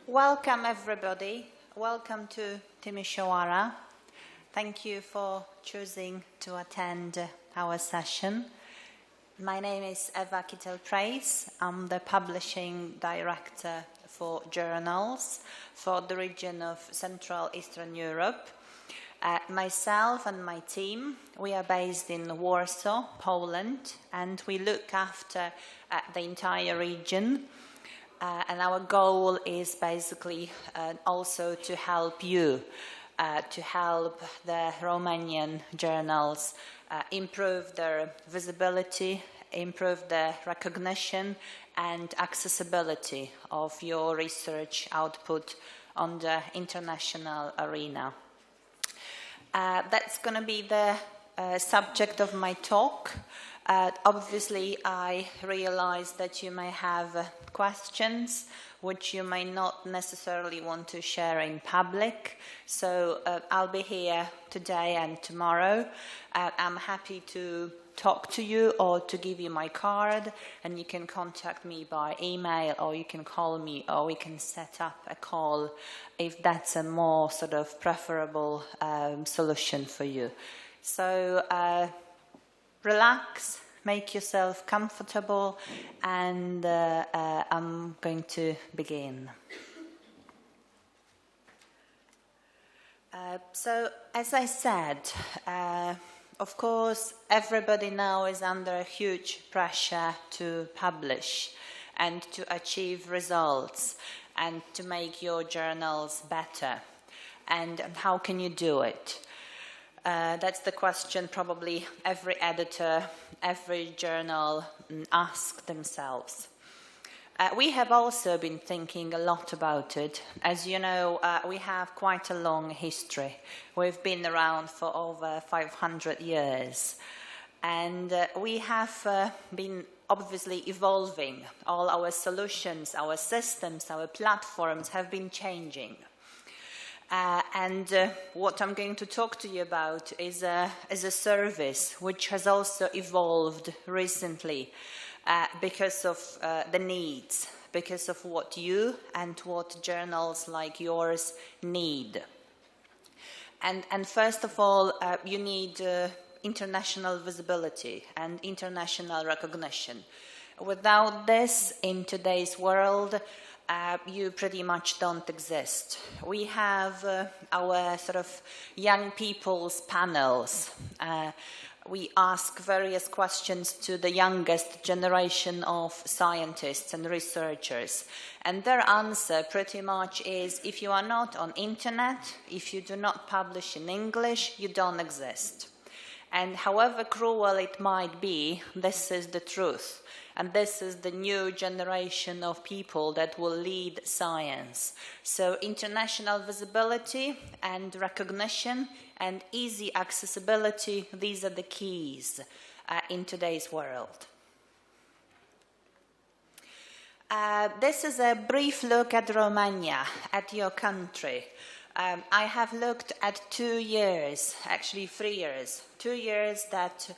Welcome everybody. Welcome to Timisoara. Thank you for choosing to attend our session. My name is Eva Kittel-Preis. I'm the Publishing Director for journals for the region of Central Eastern Europe. Myself and my team, we are based in Warsaw, Poland, and we look after the entire region. And our goal is basically also to help you, to help the Romanian journals improve their visibility, improve the recognition and accessibility of your research output on the international arena. That's going to be the subject of my talk. Obviously, I realize that you may have questions which you may not necessarily want to share in public. So I'll be here today and tomorrow. I'm happy to talk to you or to give you my card, and you can contact me by email or you can call me or we can set up a call if that's a more sort of preferable solution for you. So relax, make yourself comfortable, and I'm going to begin. So, as I said, of course, everybody now is under huge pressure to publish and to achieve results and to make your journals better. And how can you do it? That's the question probably every editor, every journal ask themselves. We have also been thinking a lot about it. As you know, we have quite a long history. We've been around for over 500 years. And we have been obviously evolving. All our solutions, our systems, our platforms have been changing. And what I'm going to talk to you about is a service which has also evolved recently because of the needs, because of what you and what journals like yours need. And first of all, you need international visibility and international recognition. Without this, in today's world, you pretty much don't exist. We have our sort of young people's panels. We ask various questions to the youngest generation of scientists and researchers. And their answer pretty much is, if you are not on internet, if you do not publish in English, you don't exist. And however cruel it might be, this is the truth. And this is the new generation of people that will lead science. So international visibility and recognition and easy accessibility, these are the keys in today's world. This is a brief look at Romania, at your country. I have looked at 2 years, actually 3 years, 2 years that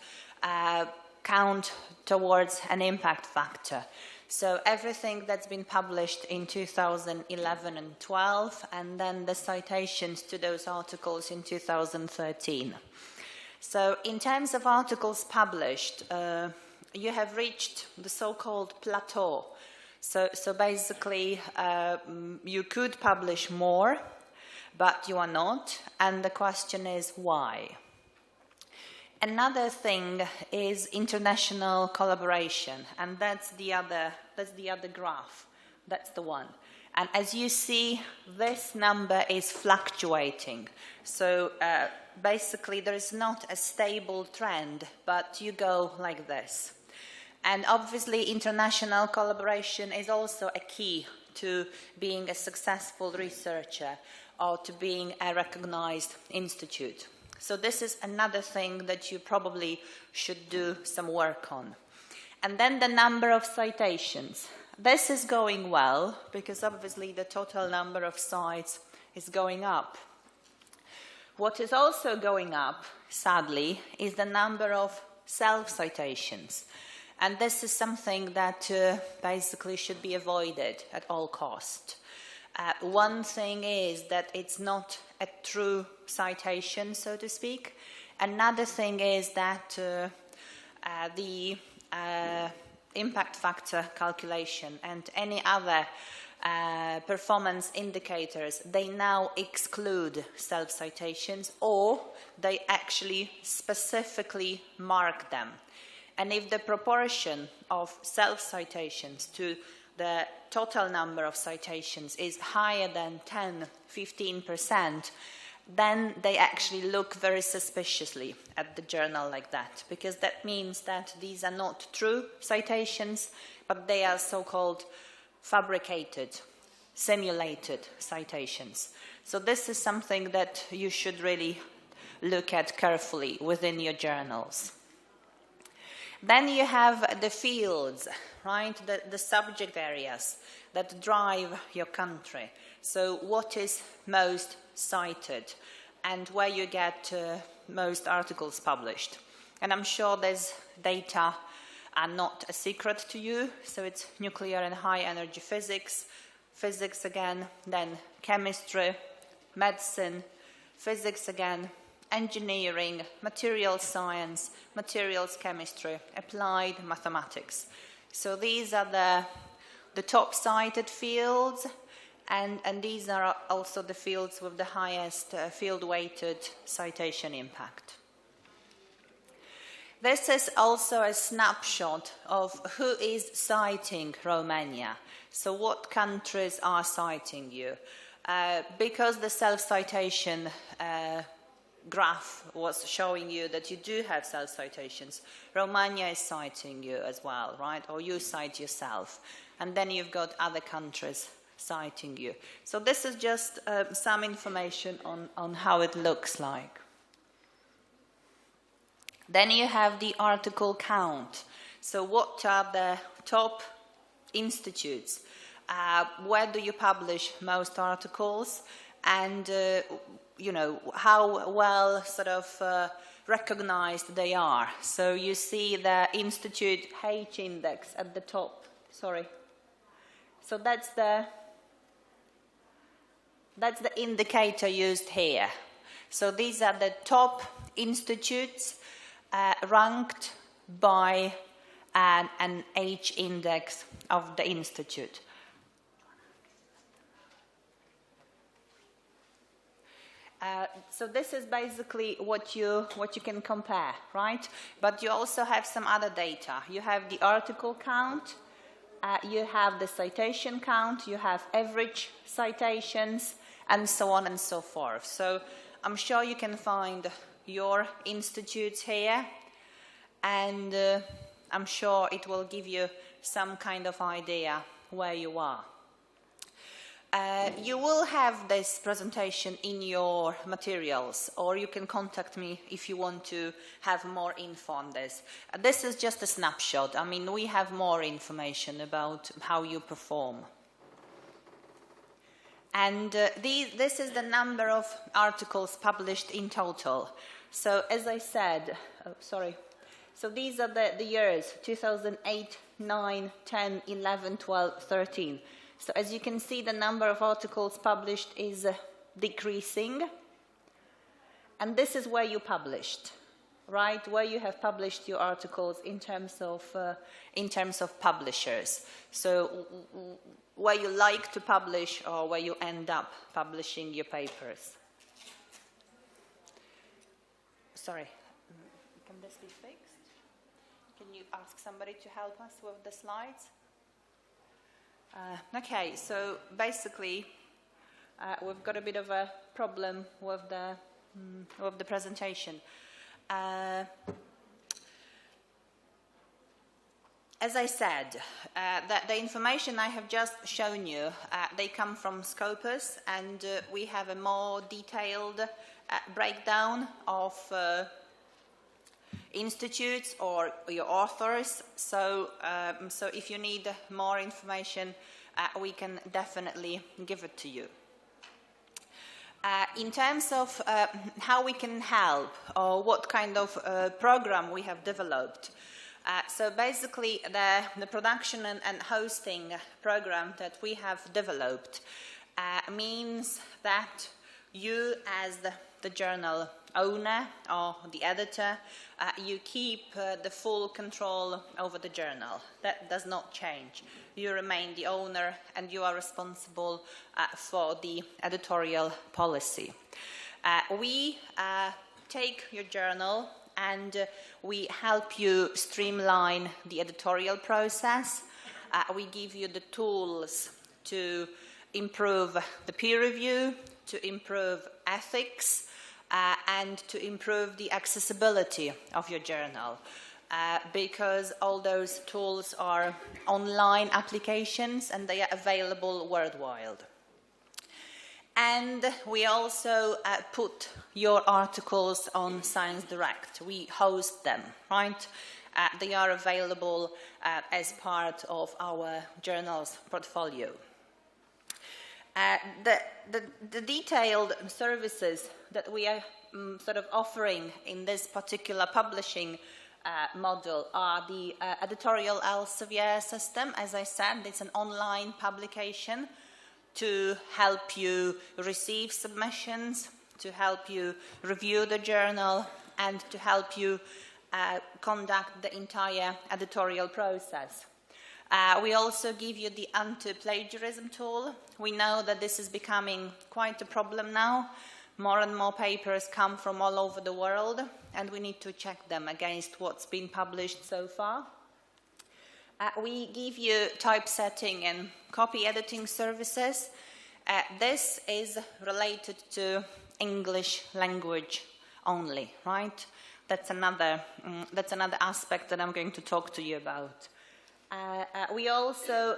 count towards an impact factor. So everything that's been published in 2011 and 12, and then the citations to those articles in 2013. So in terms of articles published, you have reached the so-called plateau. So basically, you could publish more, but you are not, and the question is why? Another thing is international collaboration, and that's the other graph. That's the one. And as you see, this number is fluctuating. So basically, there is not a stable trend, but you go like this. And obviously, international collaboration is also a key to being a successful researcher or to being a recognized institute. So this is another thing that you probably should do some work on. And then the number of citations. This is going well because obviously the total number of sites is going up. What is also going up, sadly, is the number of self-citations. And this is something that basically should be avoided at all costs. One thing is that it's not a true citation, so to speak. Another thing is that the impact factor calculation and any other performance indicators, they now exclude self-citations, or they actually specifically mark them. And if the proportion of self-citations to the total number of citations is higher than 10–15%, then they actually look very suspiciously at the journal like that, because that means that these are not true citations, but they are so-called fabricated, simulated citations. So this is something that you should really look at carefully within your journals. Then you have the fields, right? The subject areas that drive your country. So what is most cited and where you get most articles published. And I'm sure these data are not a secret to you. So it's nuclear and high energy physics, physics again, then chemistry, medicine, physics again, engineering, materials science, materials chemistry, applied mathematics. So these are the top cited fields, and these are also the fields with the highest field-weighted citation impact. This is also a snapshot of who is citing Romania. So what countries are citing you? Because the self-citation graph was showing you that you do have self-citations, Romania is citing you as well, right? Or you cite yourself. And then you've got other countries citing you. So this is just some information on how it looks like. Then you have the article count. So what are the top institutes? Where do you publish most articles? And you know, how well sort of recognized they are. So you see the Institute H index at the top. Sorry. So that's the indicator used here. So these are the top institutes ranked by an H index of the institute. So this is basically what you can compare, right? But you also have some other data. You have the article count, you have the citation count, you have average citations, and so on and so forth. So I'm sure you can find your institutes here, and I'm sure it will give you some kind of idea where you are. You will have this presentation in your materials, or you can contact me if you want to have more info on this. This is just a snapshot. I mean, we have more information about how you perform. And this is the number of articles published in total. So as I said, so these are the years, 2008, 9, 10, 11, 12, 13. So as you can see, the number of articles published is decreasing. And this is where you published, right? Where you have published your articles in terms of publishers. So where you like to publish or where you end up publishing your papers. Sorry, can this be fixed? Can you ask somebody to help us with the slides? Okay, so basically we've got a bit of a problem with the presentation. As I said, the information I have just shown you, they come from Scopus, and we have a more detailed breakdown of institutes or your authors. So if you need more information, we can definitely give it to you. In terms of how we can help or what kind of program we have developed, so basically the production and hosting program that we have developed means that you, as the journal owner or the editor, you keep the full control over the journal. That does not change. You remain the owner and you are responsible for the editorial policy. We take your journal and we help you streamline the editorial process. We give you the tools to improve the peer review, to improve ethics, and to improve the accessibility of your journal, because all those tools are online applications and they are available worldwide. And we also put your articles on Science Direct. We host them, right? They are available as part of our journal's portfolio. The detailed services that we are sort of offering in this particular publishing model are the editorial Elsevier system. As I said, it's an online publication to help you receive submissions, to help you review the journal, and to help you conduct the entire editorial process. We also give you the anti-plagiarism tool. We know that this is becoming quite a problem now. More and more papers come from all over the world, and we need to check them against what's been published so far. We give you typesetting and copy editing services. This is related to English language only, right? That's another aspect that I'm going to talk to you about. We also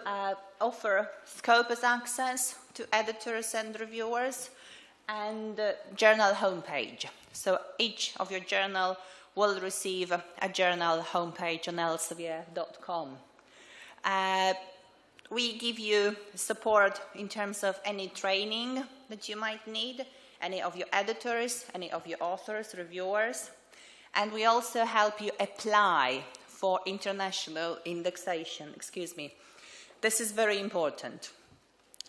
offer Scopus access to editors and reviewers and journal homepage. So each of your journal will receive a journal homepage on elsevier.com. We give you support in terms of any training that you might need, any of your editors, any of your authors, reviewers, and we also help you apply for international indexation. This is very important,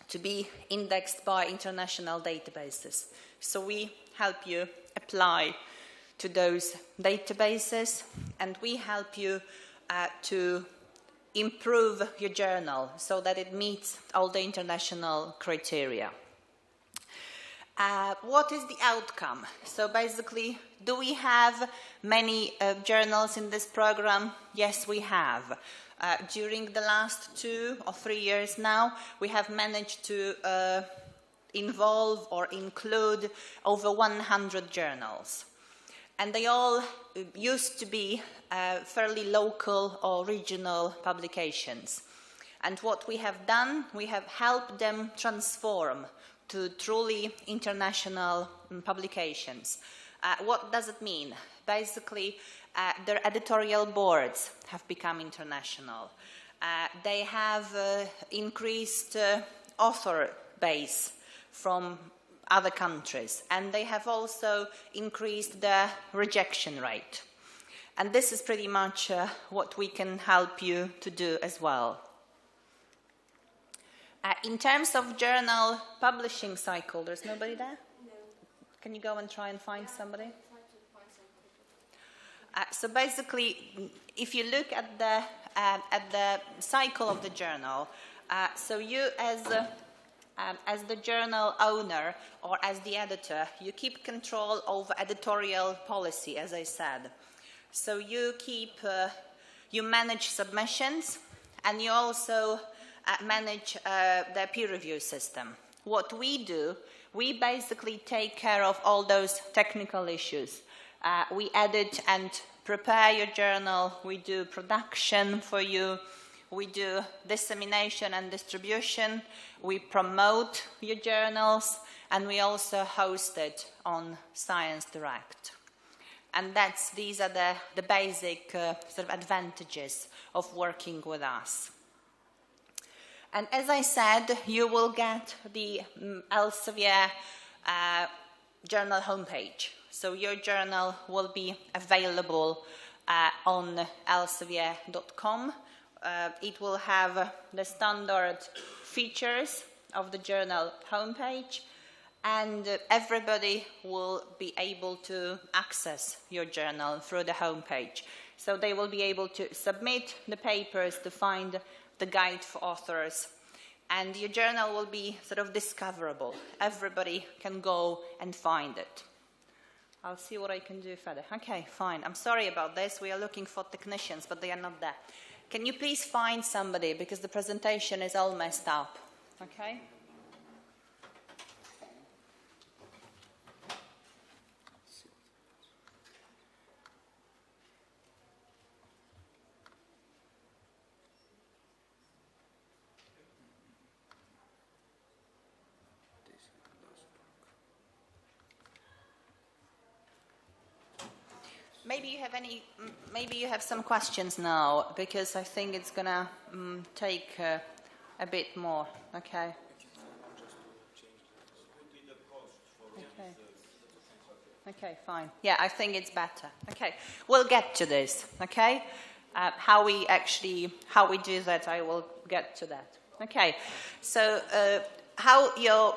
to be indexed by international databases. So we help you apply to those databases, and we help you to improve your journal so that it meets all the international criteria. What is the outcome? So basically, do we have many journals in this program? Yes, we have. During the last 2 or 3 years now, we have managed to involve or include over 100 journals. And they all used to be fairly local or regional publications. And what we have done, we have helped them transform to truly international publications. What does it mean? Basically, their editorial boards have become international. They have increased author base from other countries, and they have also increased the rejection rate. And this is pretty much what we can help you to do as well. In terms of journal publishing cycle, there's nobody there? No. Can you go and try and find somebody? So basically, if you look at the cycle of the journal, so you as the journal owner or as the editor, you keep control over editorial policy, as I said. So you manage submissions, and you also manage the peer review system. What we do, we basically take care of all those technical issues. We edit and prepare your journal. We do production for you. We do dissemination and distribution. We promote your journals, and we also host it on Science Direct. And these are the basic sort of advantages of working with us. And as I said, you will get the Elsevier journal homepage. So your journal will be available on elsevier.com. It will have the standard features of the journal homepage, and everybody will be able to access your journal through the homepage. So they will be able to submit the papers, to find the guide for authors, and your journal will be sort of discoverable. Everybody can go and find it. I'll see what I can do further. Okay, fine. I'm sorry about this. We are looking for technicians, but they are not there. Can you please find somebody, because the presentation is all messed up. Okay? Maybe you have some questions now, because I think it's gonna take a bit more. Okay. Okay. Okay, fine. Yeah, I think it's better. Okay, we'll get to this. Okay, how we do that, I will get to that. Okay, so how your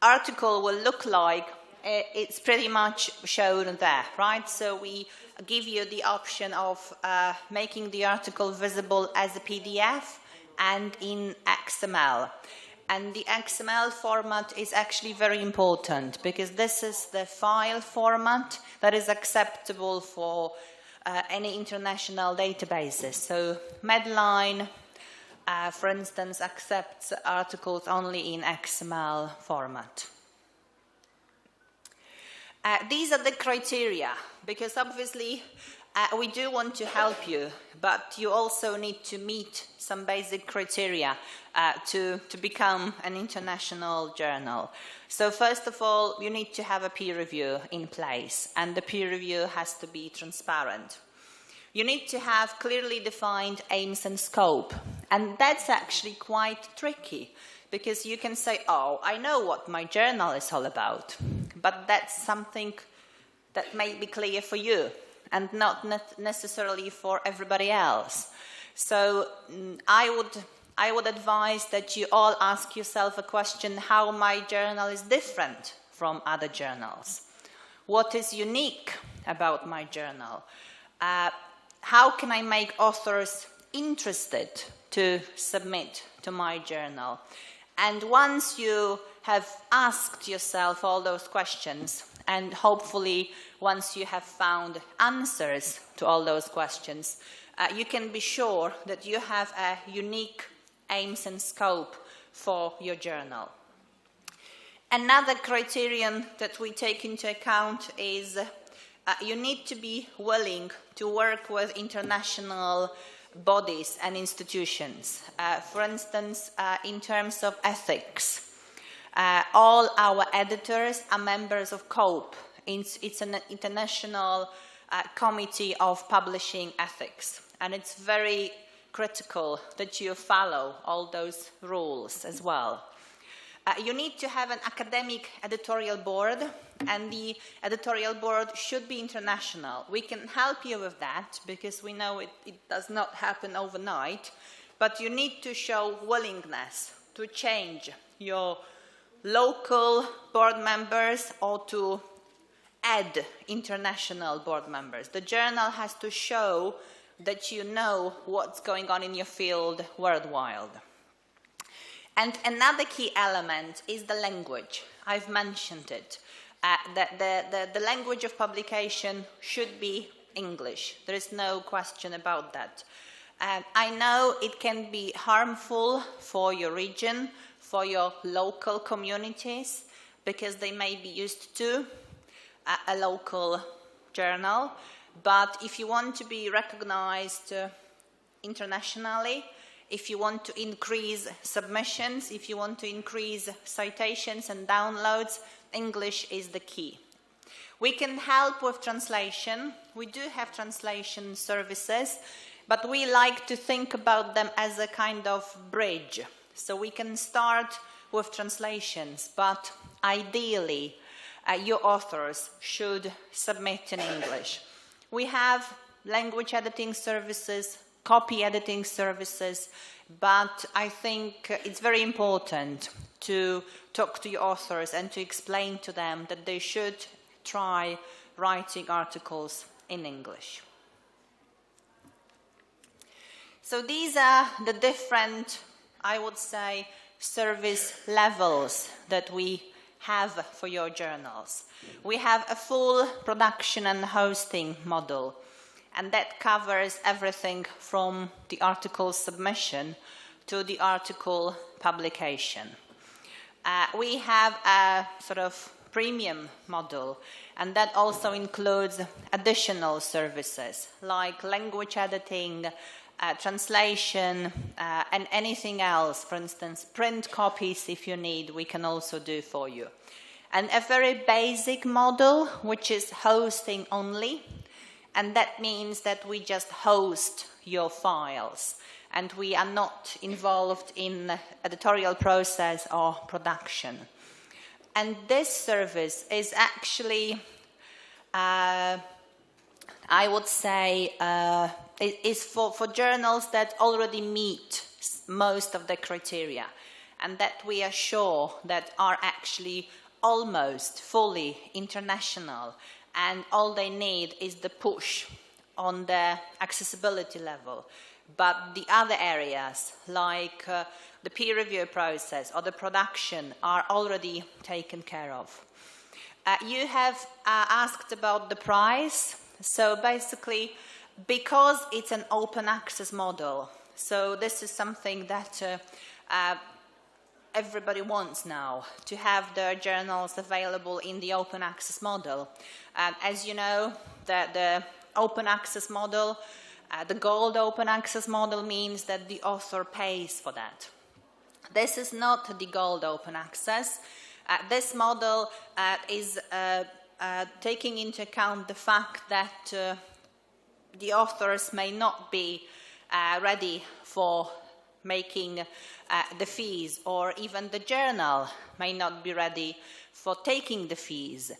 article will look like, it's pretty much shown there, right? So we give you the option of making the article visible as a PDF and in XML. And the XML format is actually very important, because this is the file format that is acceptable for any international databases. So Medline, for instance, accepts articles only in XML format. These are the criteria, because obviously we do want to help you, but you also need to meet some basic criteria to become an international journal. So first of all, you need to have a peer review in place, and the peer review has to be transparent. You need to have clearly defined aims and scope, and that's actually quite tricky, because you can say, oh, I know what my journal is all about, but that's something that may be clear for you and not necessarily for everybody else. So I would advise that you all ask yourself a question: how my journal is different from other journals? What is unique about my journal? How can I make authors interested to submit to my journal? And once you have asked yourself all those questions, and hopefully once you have found answers to all those questions, you can be sure that you have a unique aims and scope for your journal. Another criterion that we take into account is you need to be willing to work with international bodies and institutions. For instance, in terms of ethics, all our editors are members of COPE. It's an international committee of publishing ethics, and it's very critical that you follow all those rules as well. You need to have an academic editorial board, and the editorial board should be international. We can help you with that, because we know it does not happen overnight, but you need to show willingness to change your local board members or to add international board members. The journal has to show that you know what's going on in your field worldwide. And another key element is the language. I've mentioned it. The language of publication should be English. There is no question about that. I know it can be harmful for your region, for your local communities, because they may be used to a local journal. But if you want to be recognized internationally, if you want to increase submissions, if you want to increase citations and downloads, English is the key. We can help with translation. We do have translation services, but we like to think about them as a kind of bridge. So we can start with translations, but ideally, your authors should submit in English. We have language editing services, copy editing services, but I think it's very important to talk to your authors and to explain to them that they should try writing articles in English. So these are the different, I would say, service levels that we have for your journals. We have a full production and hosting model, and that covers everything from the article submission to the article publication. We have a sort of premium model, and that also includes additional services like language editing, translation, and anything else. For instance, print copies, if you need, we can also do for you. And a very basic model, which is hosting only, and that means that we just host your files, and we are not involved in the editorial process or production. And this service is actually, I would say, is for journals that already meet most of the criteria, and that we are sure that are actually almost fully international, and all they need is the push on the accessibility level. But the other areas, like the peer review process or the production, are already taken care of. You have asked about the price. So basically, because it's an open access model, so this is something that everybody wants now, to have their journals available in the open access model. As you know, the open access model, the gold open access model, means that the author pays for that. This is not the gold open access. This model is taking into account the fact that the authors may not be ready for making the fees, or even the journal may not be ready for taking the fees,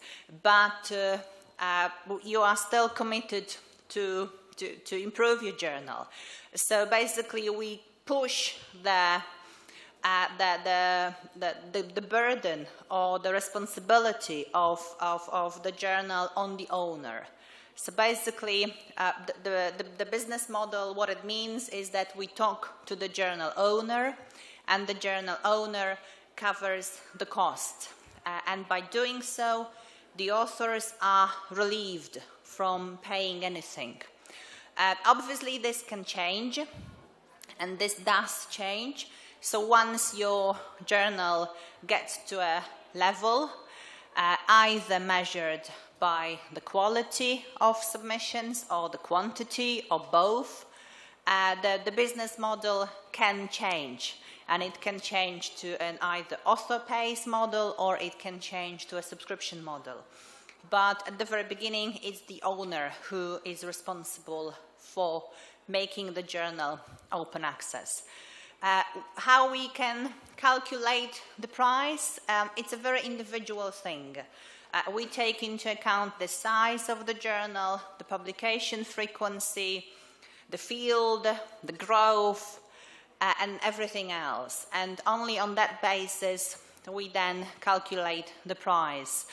but you are still committed to improve your journal. So basically, we push the burden or the responsibility of the journal on the owner. So basically, the business model, what it means is that we talk to the journal owner, and the journal owner covers the cost. And by doing so, the authors are relieved from paying anything. Obviously, this can change, and this does change. So once your journal gets to a level, either measured by the quality of submissions or the quantity or both, the business model can change. And it can change to an either author pays model, or it can change to a subscription model. But at the very beginning, it's the owner who is responsible for making the journal open access. How we can calculate the price, it's a very individual thing. We take into account the size of the journal, the publication frequency, the field, the growth, and everything else. And only on that basis, we then calculate the price.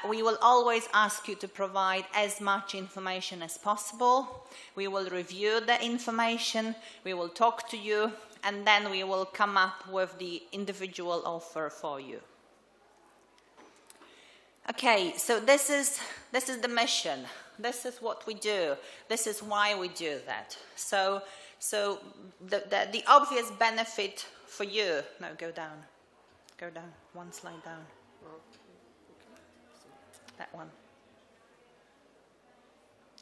We will always ask you to provide as much information as possible. We will review the information, we will talk to you, and then we will come up with the individual offer for you. Okay, so this is the mission. This is what we do. This is why we do that. So the obvious benefit for you. No, go down, one slide down. That one.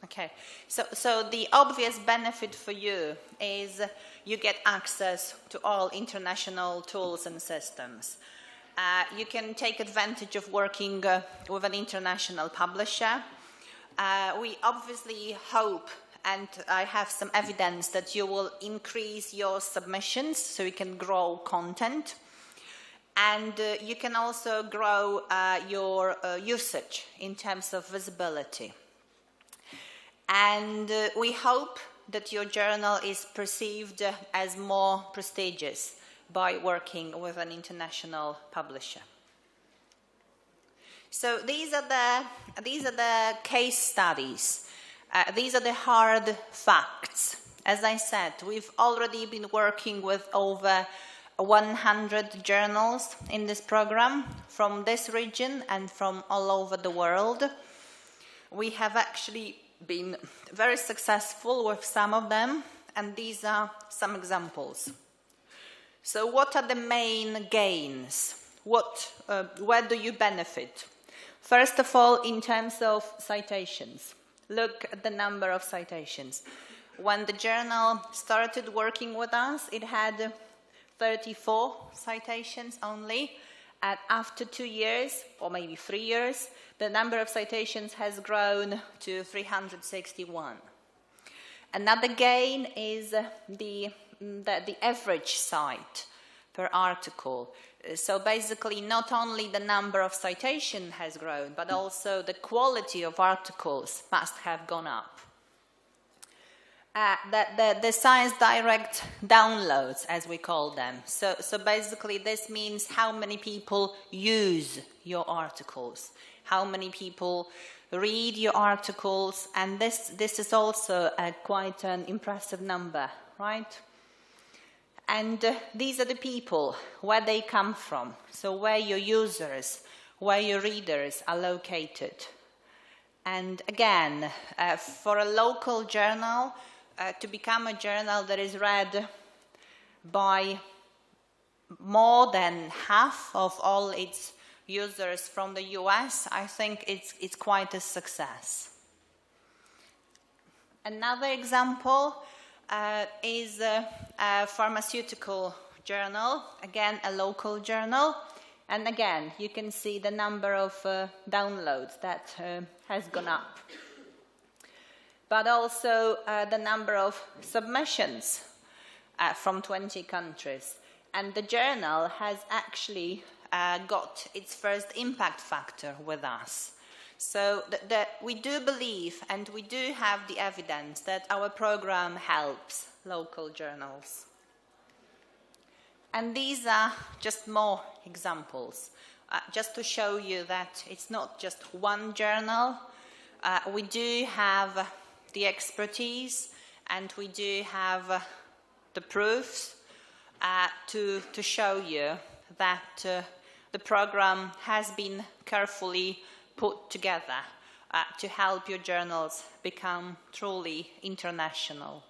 Okay, so the obvious benefit for you is you get access to all international tools and systems. You can take advantage of working with an international publisher. We obviously hope, and I have some evidence, that you will increase your submissions so you can grow content. And you can also grow your usage in terms of visibility. And we hope that your journal is perceived as more prestigious by working with an international publisher. So these are the case studies. These are the hard facts. As I said, we've already been working with over 100 journals in this program from this region and from all over the world. We have actually been very successful with some of them, and these are some examples. So what are the main gains? Where do you benefit? First of all, in terms of citations. Look at the number of citations. When the journal started working with us, it had 34 citations only. And after 2 years, or maybe 3 years, the number of citations has grown to 361. Another gain is the average cite per article. So basically, not only the number of citations has grown, but also the quality of articles must have gone up. The Science Direct downloads, as we call them. So basically, this means how many people use your articles, how many people read your articles, and this is also quite an impressive number, right? And these are the people, where they come from, so where your users, where your readers are located. And again, for a local journal, to become a journal that is read by more than half of all its users from the US, I think it's quite a success. Another example is a pharmaceutical journal, again a local journal, and again you can see the number of downloads that has gone up. But also the number of submissions from 20 countries. And the journal has actually got its first impact factor with us. So we do believe, and we do have the evidence, that our program helps local journals. And these are just more examples, just to show you that it's not just one journal. We do have the expertise, and we do have the proofs to show you that the program has been carefully put together to help your journals become truly international.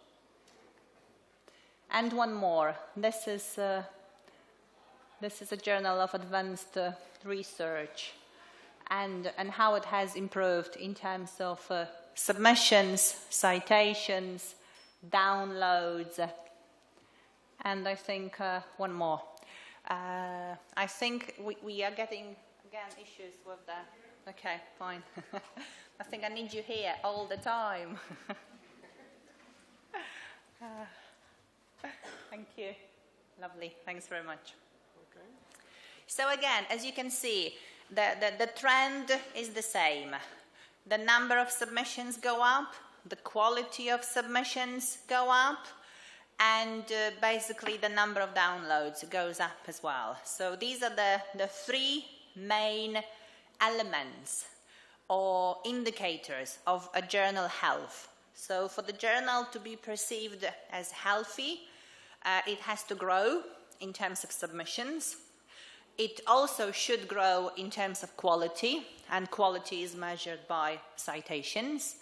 And one more. This is a journal of advanced research, and how it has improved in terms of submissions, citations, downloads, and I think one more. I think we are getting, again, issues with the... Okay, fine. I think I need you here all the time. Thank you. Lovely. Thanks very much. Okay. So again, as you can see, the trend is the same. The number of submissions go up, the quality of submissions go up, and basically the number of downloads goes up as well. So these are the three main elements or indicators of a journal health. So for the journal to be perceived as healthy, it has to grow in terms of submissions. It also should grow in terms of quality, and quality is measured by citations.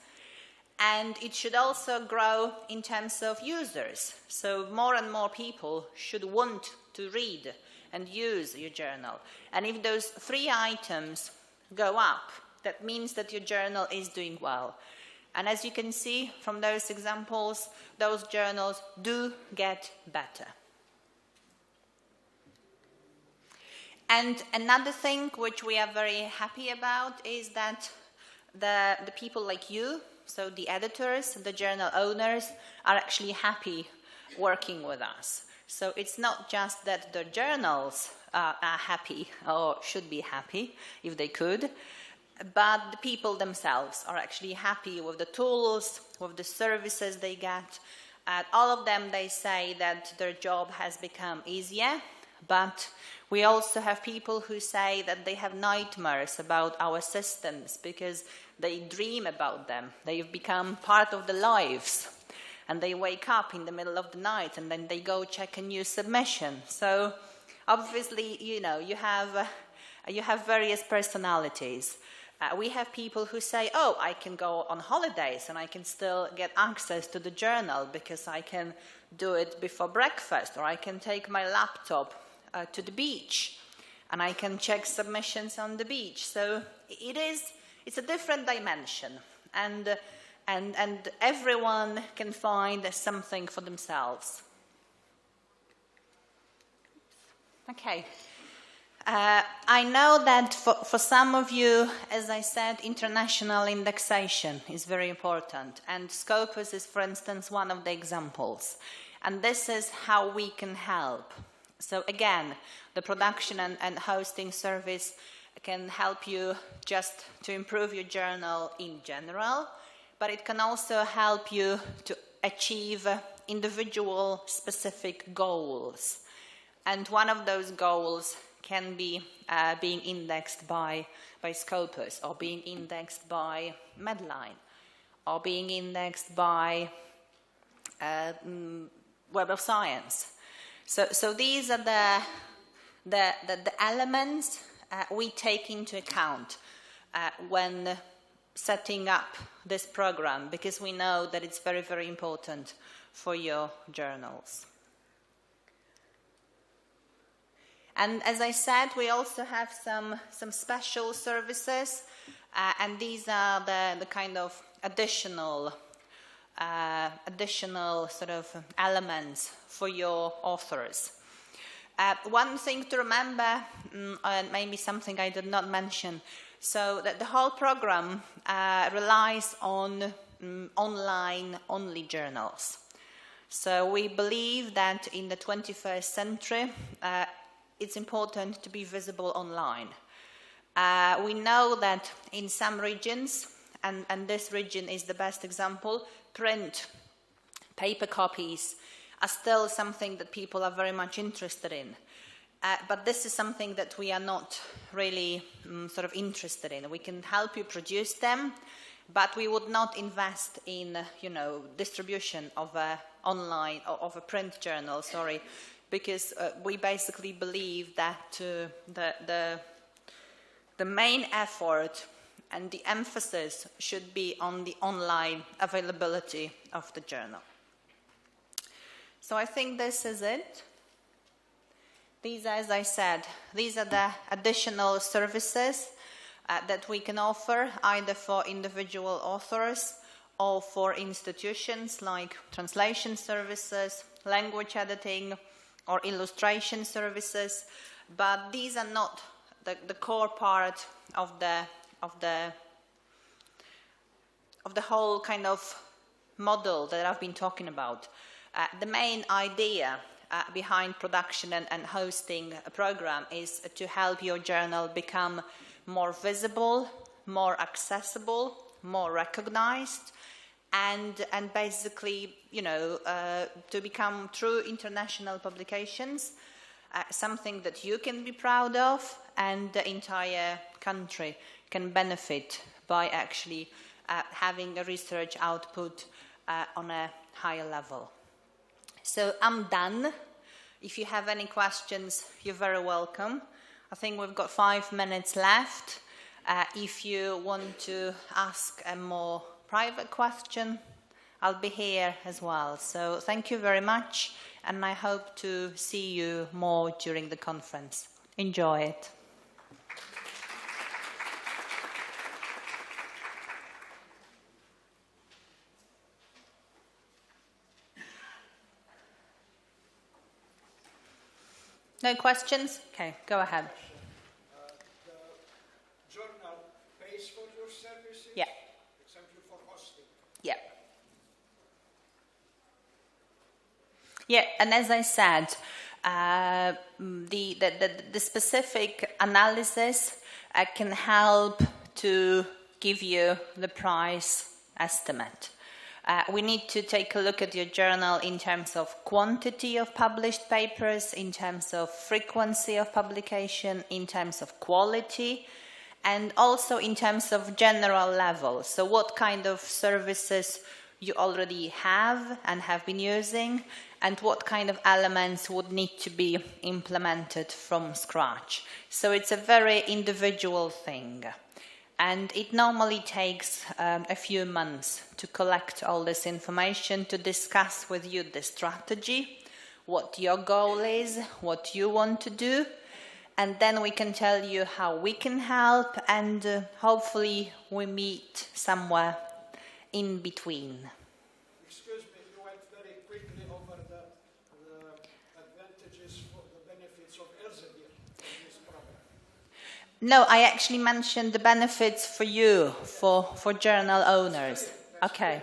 And it should also grow in terms of users. So more and more people should want to read and use your journal. And if those three items go up, that means that your journal is doing well. And as you can see from those examples, those journals do get better. And another thing which we are very happy about is that the people like you, so the editors, the journal owners, are actually happy working with us. So it's not just that the journals are happy, or should be happy if they could, but the people themselves are actually happy with the tools, with the services they get, All of them, they say that their job has become easier, but we also have people who say that they have nightmares about our systems because they dream about them. They've become part of their lives, and they wake up in the middle of the night and then they go check a new submission. So obviously, you have various personalities. We have people who say, oh, I can go on holidays and I can still get access to the journal because I can do it before breakfast, or I can take my laptop to the beach and I can check submissions on the beach. So it's a different dimension, and everyone can find something for themselves. Okay. I know that for some of you, as I said, international indexation is very important. And Scopus is, for instance, one of the examples. And this is how we can help. So again, the production and hosting service can help you just to improve your journal in general, but it can also help you to achieve individual specific goals. And one of those goals can be being indexed by Scopus, or being indexed by Medline, or being indexed by Web of Science. So these are the elements we take into account when setting up this program, because we know that it's very, very important for your journals. And as I said, we also have some special services, and these are the kind of additional sort of elements for your authors. One thing to remember, and maybe something I did not mention, so that the whole program relies on online-only journals. So we believe that in the 21st century, it's important to be visible online. We know that in some regions, and this region is the best example, print, paper copies are still something that people are very much interested in. But this is something that we are not really sort of interested in. We can help you produce them, but we would not invest in, distribution of a online, of a print journal, because we basically believe that the main effort and the emphasis should be on the online availability of the journal. So I think this is it. These are, as I said, these are the additional services that we can offer either for individual authors or for institutions, like translation services, language editing, or illustration services, but these are not the core part of the whole kind of model that I've been talking about. The main idea behind production and hosting a program is to help your journal become more visible, more accessible, more recognized, and basically, to become true international publications, something that you can be proud of and the entire country can benefit by actually having a research output on a higher level. So I'm done. If you have any questions, you're very welcome. I think we've got 5 minutes left. If you want to ask a more private question, I'll be here as well. So thank you very much, and I hope to see you more during the conference. Enjoy it. No questions? Okay, go ahead. The journal pays for your services? Yeah. Example for hosting? Yeah. Yeah, and as I said, the specific analysis can help to give you the price estimate. We need to take a look at your journal in terms of quantity of published papers, in terms of frequency of publication, in terms of quality, and also in terms of general level. So what kind of services you already have and have been using, and what kind of elements would need to be implemented from scratch. So it's a very individual thing. And it normally takes a few months to collect all this information, to discuss with you the strategy, what your goal is, what you want to do, and then we can tell you how we can help, and hopefully we meet somewhere in between. Excuse me, you went very quickly over the advantages for the benefits of Elsevier in this program. No, I actually mentioned the benefits for you, for journal owners. Okay.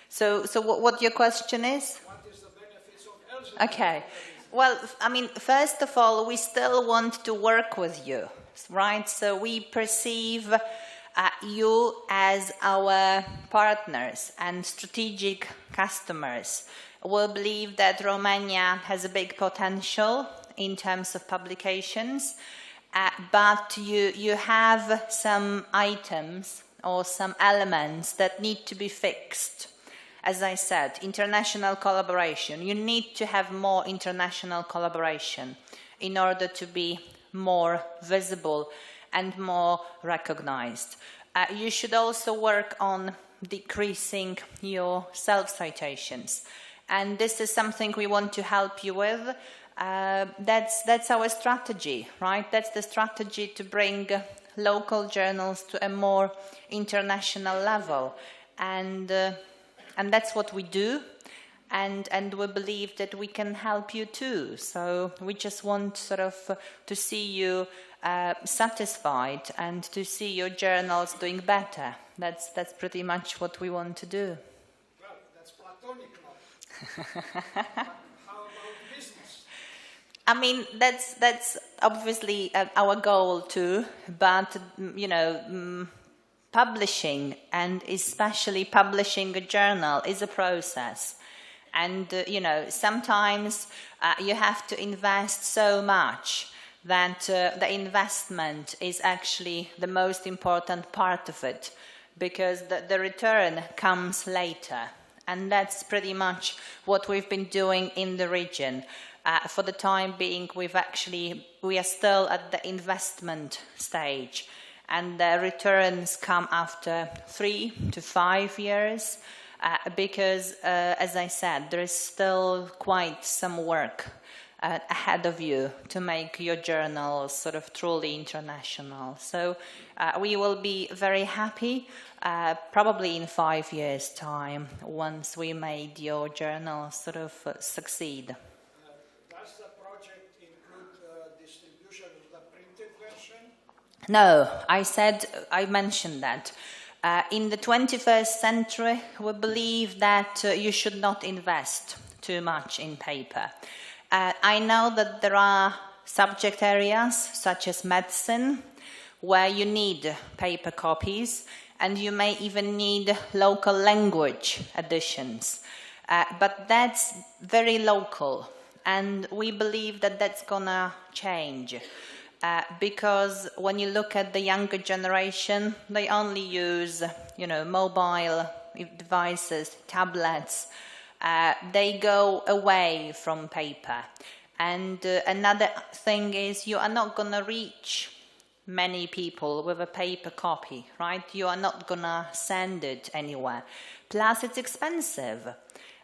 So what your question is? What is the benefits of Elsevier? Okay. Well, I mean, first of all, we still want to work with you, right? So we perceive you as our partners and strategic customers. We believe that Romania has a big potential in terms of publications, but you have some items or some elements that need to be fixed. As I said, international collaboration. You need to have more international collaboration in order to be more visible and more recognized. You should also work on decreasing your self-citations. And this is something we want to help you with. That's our strategy, right? That's the strategy to bring local journals to a more international level. And that's what we do, and we believe that we can help you too. So we just want sort of to see you satisfied and to see your journals doing better. That's pretty much what we want to do. Well, that's platonic love. How about business? I mean, that's obviously our goal too, but you know. Publishing, and especially publishing a journal, is a process. And, you know, sometimes you have to invest so much that the investment is actually the most important part of it, because the return comes later. And that's pretty much what we've been doing in the region. For the time being, we are still at the investment stage. And the returns come after 3 to 5 years because, as I said, there is still quite some work ahead of you to make your journal sort of truly international. So we will be very happy probably in 5 years' time once we made your journal sort of succeed. Does the project include distribution of the printed version? No, I mentioned that. In the 21st century, we believe that you should not invest too much in paper. I know that there are subject areas, such as medicine, where you need paper copies, and you may even need local language editions. But that's very local, and we believe that that's gonna change. Because when you look at the younger generation, they only use, you know, mobile devices, tablets. They go away from paper. And another thing is you are not going to reach many people with a paper copy, right? You are not going to send it anywhere. Plus, it's expensive.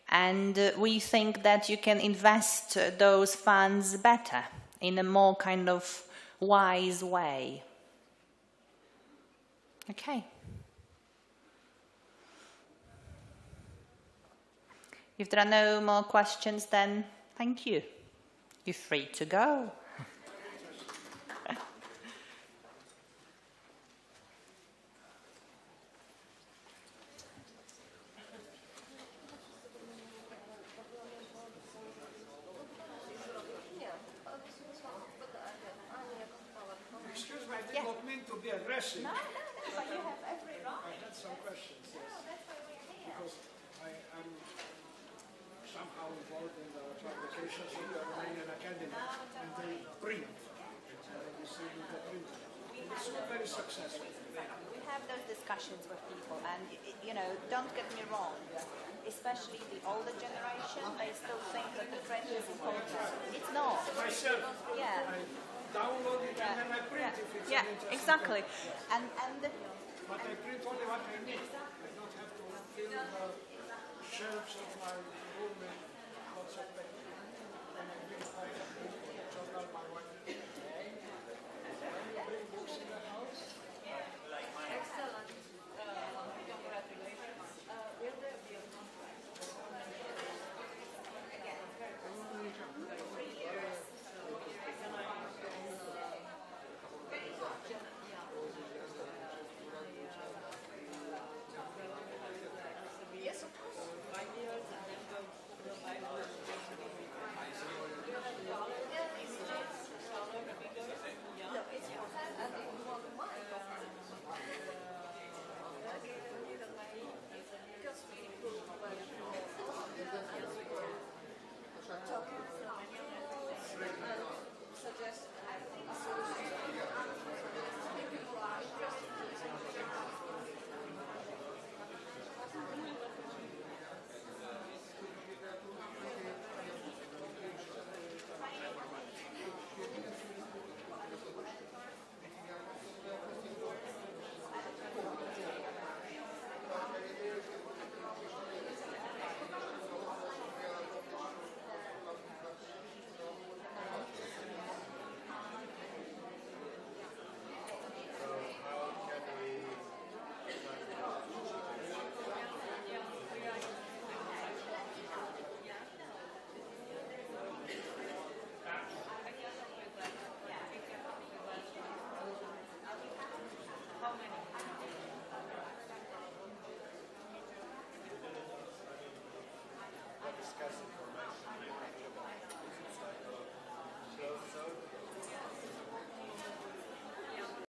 And we think that you can invest those funds better in a more kind of wise way. Okay. If there are no more questions, then thank you. You're free to go. Excuse me, I did not mean to be aggressive. No, but you have every right. I had some questions, yes. No, that's why we're here. Because I now involved in the publications of the Romanian Academy, and they print, distribute the printer. It's very successful. We have those discussions with people, and you know, don't get me wrong, especially the older generation, they still think that the print is important. It's not. Myself, Yeah. I download it and then I print if it's Yeah, an interesting exactly. topic. And But I print only what I need. I don't have to fill the shelves of my room with lots of paper. And I print my journal, my